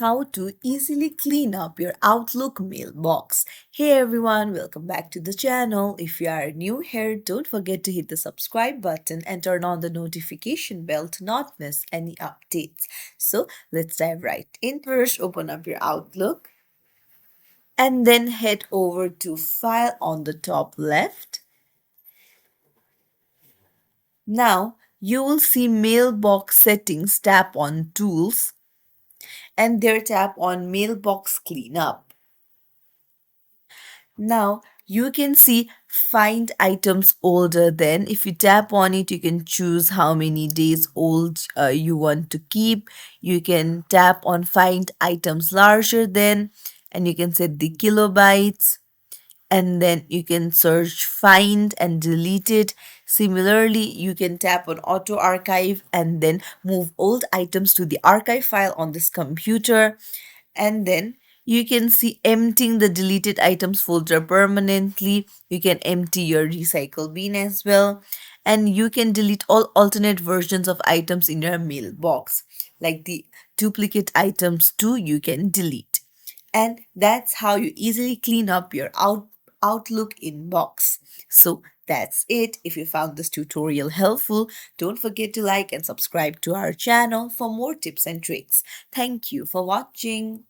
how to easily clean up your Outlook mailbox. Hey everyone, welcome back to the channel. If you are new here, don't forget to hit the subscribe button and turn on the notification bell to not miss any updates. So let's dive right in. First, open up your Outlook and then head over to File on the top left. Now you will see Mailbox Settings. Tap on Tools and there tap on Mailbox Cleanup. Now you can see find items older than. If you tap on it, you can choose how many days old you want to keep. You can tap on find items larger than and you can set the kilobytes, and then you can search find and delete it. Similarly, you can tap on auto archive and then move old items to the archive file on this computer, and then you can see emptying the deleted items folder permanently. You can empty your recycle bin as well, and you can delete all alternate versions of items in your mailbox, like the duplicate items too you can delete. And that's how you easily clean up your Outlook inbox. So that's it. If you found this tutorial helpful, don't forget to like and subscribe to our channel for more tips and tricks. Thank you for watching.